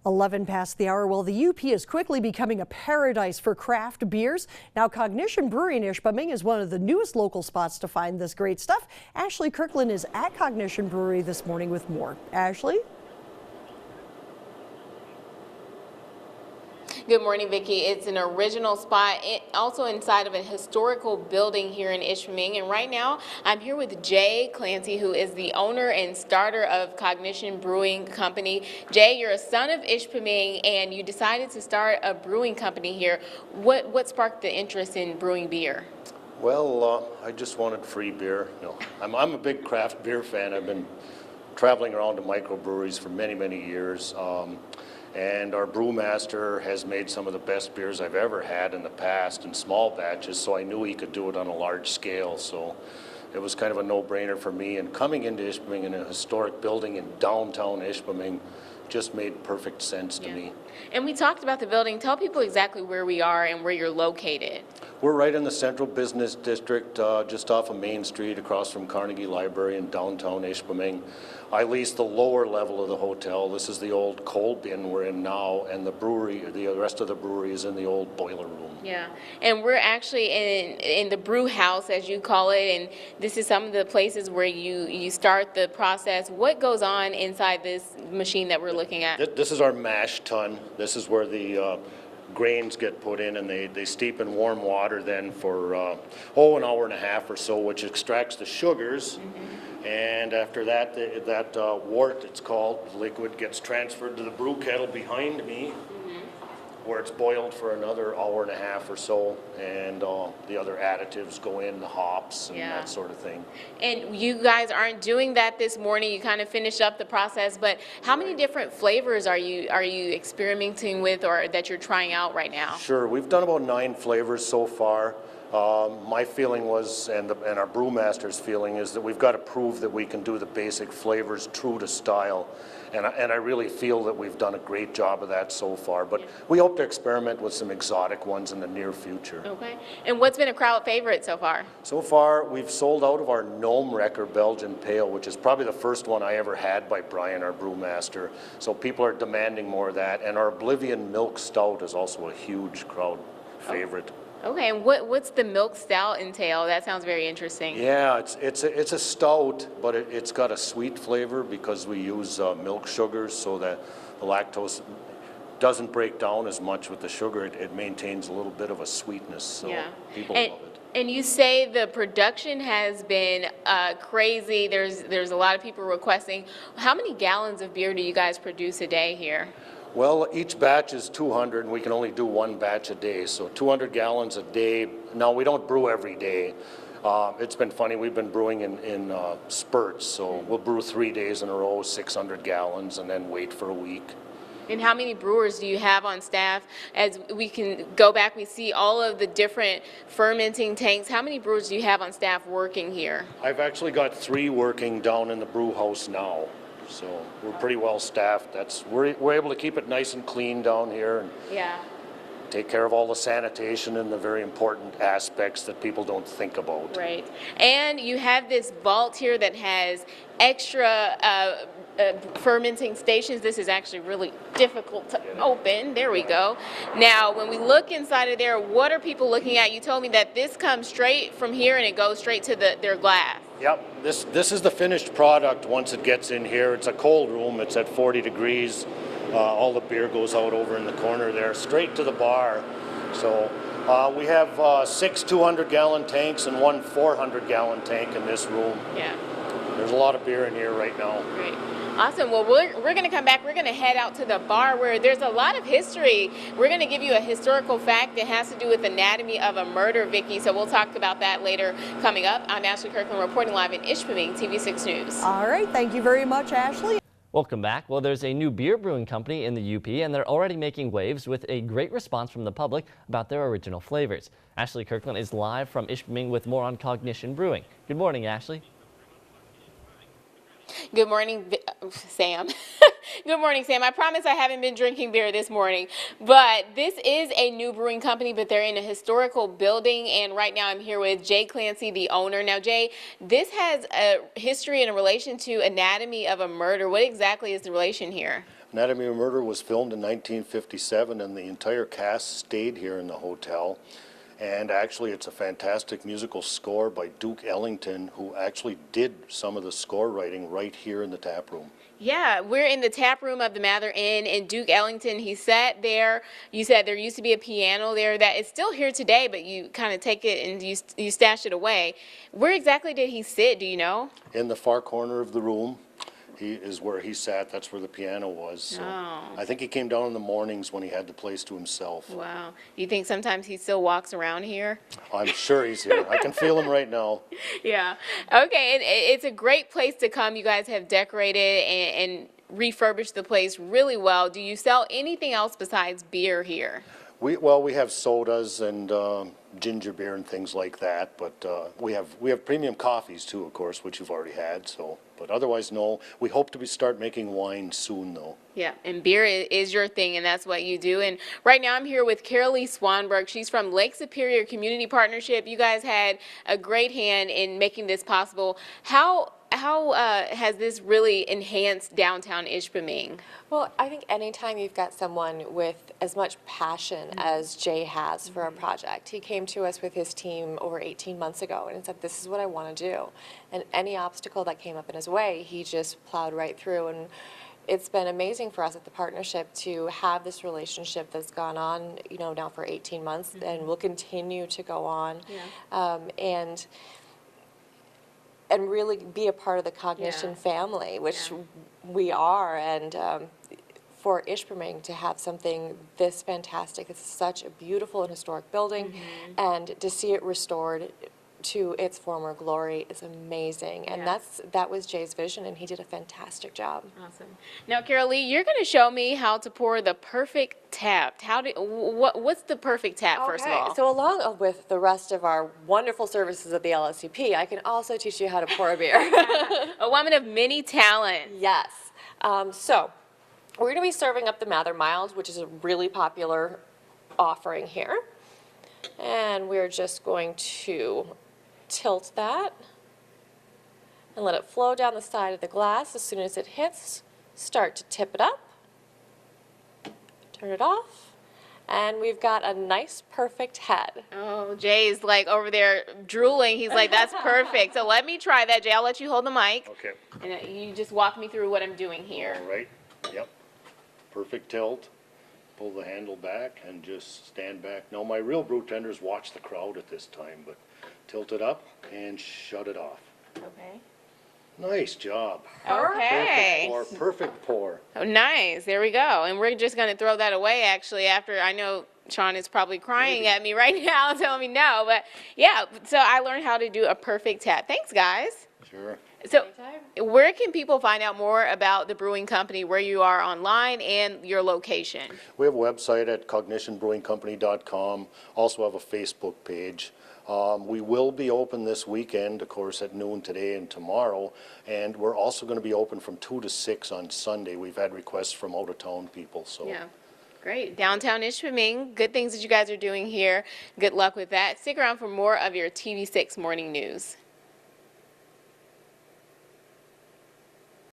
11 past the hour. Well, the UP is quickly becoming a paradise for craft beers. Now, Cognition Brewery in Ishpeming is one of the newest local spots to find this great stuff. Ashley Kirkland is at Cognition Brewery this morning with more. Ashley? Good morning, Vicki. It's an original spot, also inside of a historical building here in Ishpeming. And right now, I'm here with Jay Clancy, who is the owner and starter of Cognition Brewing Company. Jay, you're a son of Ishpeming, and you decided to start a brewing company here. What sparked the interest in brewing beer? Well, I just wanted free beer. I'm a big craft beer fan. I've been traveling around to microbreweries for many, many years. And our brewmaster has made some of the best beers I've ever had in the past in small batches, so I knew he could do it on a large scale. So it was kind of a no-brainer for me. And coming into Ishpeming in a historic building in downtown Ishpeming just made perfect sense to me. And we talked about the building. Tell people exactly where we are and where you're located. We're right in the central business district, just off of Main Street, across from Carnegie Library in downtown Ishpeming. I lease the lower level of the hotel. This is the old coal bin we're in now, and the brewery, the rest of the brewery is in the old boiler room. Yeah, and we're actually in the brew house, as you call it, and this is some of the places where you start the process. What goes on inside this machine that we're looking at? This is our mash tun. This is where the grains get put in, and they steep in warm water then for an hour and a half or so, which extracts the sugars. And after that, that wort, it's called, liquid, gets transferred to the brew kettle behind me, where it's boiled for another hour and a half or so, and the other additives go in, the hops and that sort of thing. And you guys aren't doing that this morning. You kind of finish up the process, but how many different flavors are you experimenting with, or that you're trying out right now? Sure, we've done about 9 flavors so far. My feeling was, and our brewmaster's feeling is that we've got to prove that we can do the basic flavors true to style. And I really feel that we've done a great job of that so far. But we hope to experiment with some exotic ones in the near future. Okay. And what's been a crowd favorite so far? So far, we've sold out of our Gnome Wrecker Belgian Pale, which is probably the first one I ever had by Brian, our brewmaster. So people are demanding more of that. And our Oblivion Milk Stout is also a huge crowd favorite. Okay, and what's the milk stout entail? That sounds very interesting. Yeah, it's a stout, but it's got a sweet flavor because we use milk sugars, so that the lactose doesn't break down as much with the sugar. It maintains a little bit of a sweetness, so people love it. And you say the production has been crazy. There's a lot of people requesting. How many gallons of beer do you guys produce a day here? Well, each batch is 200, and we can only do 1 batch a day, so 200 gallons a day. Now, we don't brew every day. It's been funny, we've been brewing in spurts, so we'll brew 3 days in a row, 600 gallons, and then wait for a week. And how many brewers do you have on staff? As we can go back, we see all of the different fermenting tanks. How many brewers do you have on staff working here? I've actually got 3 working down in the brew house now. So we're pretty well staffed. We're able to keep it nice and clean down here and take care of all the sanitation and the very important aspects that people don't think about. Right. And you have this vault here that has extra fermenting stations. This is actually really difficult to open. There we go. Now, when we look inside of there, what are people looking at? You told me that this comes straight from here and it goes straight to their glass. Yep, this is the finished product once it gets in here. It's a cold room, it's at 40 degrees. All the beer goes out over in the corner there, straight to the bar. So we have 6 200-gallon tanks and 1 400-gallon tank in this room. Yeah. There's a lot of beer in here right now. Great. Awesome. Well, we're going to come back. We're going to head out to the bar where there's a lot of history. We're going to give you a historical fact that has to do with anatomy of a murder, Vicki. So we'll talk about that later coming up. I'm Ashley Kirkland reporting live in Ishpeming, TV6 News. All right. Thank you very much, Ashley. Welcome back. Well, there's a new beer brewing company in the UP, and they're already making waves with a great response from the public about their original flavors. Ashley Kirkland is live from Ishpeming with more on Cognition Brewing. Good morning, Ashley. Good morning, Sam. Good morning, Sam. I promise I haven't been drinking beer this morning, but this is a new brewing company, but they're in a historical building, and right now I'm here with Jay Clancy, the owner. Now, Jay, this has a history and a relation to anatomy of a murder. What exactly is the relation here? Anatomy of Murder was filmed in 1957, and the entire cast stayed here in the hotel. And actually, it's a fantastic musical score by Duke Ellington, who actually did some of the score writing right here in the tap room. Yeah, we're in the tap room of the Mather Inn, and Duke Ellington, he sat there. You said there used to be a piano there that is still here today, but you kind of take it and you stash it away. Where exactly did he sit, do you know? In the far corner of the room, he is where he sat. That's where the piano was. So Oh. I think he came down in the mornings when he had the place to himself. Wow. Do you think sometimes he still walks around here? I'm sure he's here. I can feel him right now. Yeah. Okay, and it's a great place to come. You guys have decorated and refurbished the place really well. Do you sell anything else besides beer here? We have sodas and ginger beer and things like that, but we have premium coffees too, of course, which you've already had. So, but otherwise, no. We hope to start making wine soon, though. Yeah, and beer is your thing, and that's what you do. And right now I'm here with Carolee Swanberg. She's from Lake Superior Community Partnership. You guys had a great hand in making this possible. How has this really enhanced downtown Ishpeming? Well, I think anytime you've got someone with as much passion as Jay has for a project, he came to us with his team over 18 months ago and said, this is what I want to do. And any obstacle that came up in his way, he just plowed right through. And it's been amazing for us at the partnership to have this relationship that's gone on, now for 18 months and will continue to go on. Yeah. And really be a part of the Cognition family, which we are. And for Ishpeming to have something this fantastic, it's such a beautiful and historic building, and to see it restored to its former glory is amazing. And that was Jay's vision, and he did a fantastic job. Awesome. Now, Carolee, you're going to show me how to pour the perfect tap. What's the perfect tap, first of all? So along with the rest of our wonderful services at the LSCP, I can also teach you how to pour a beer. A woman of many talents. Yes. So we're going to be serving up the Mather Mild, which is a really popular offering here. And we're just going to tilt that and let it flow down the side of the glass. As soon as it hits, start to tip it up, turn it off, and we've got a nice perfect head. Oh, Jay's like over there drooling. He's like, that's perfect. So let me try that, Jay. I'll let you hold the mic. Okay. And you just walk me through what I'm doing here. All right. Yep. Perfect tilt. Pull the handle back and just stand back. Now my real brew tenders watch the crowd at this time, but tilt it up and shut it off. Okay. Nice job. Okay. Perfect pour. Oh, nice. There we go. And we're just going to throw that away, actually, after I know Sean is probably crying at me right now telling me no. But, yeah, so I learned how to do a perfect tap. Thanks, guys. Sure. So where can people find out more about the brewing company, where you are online, and your location? We have a website at cognitionbrewingcompany.com. Also have a Facebook page. We will be open this weekend, of course, at noon today and tomorrow, and we're also going to be open from 2 to 6 on Sunday. We've had requests from out-of-town people. So. Yeah. Great. Downtown Ishpeming. Good things that you guys are doing here. Good luck with that. Stick around for more of your TV6 Morning News.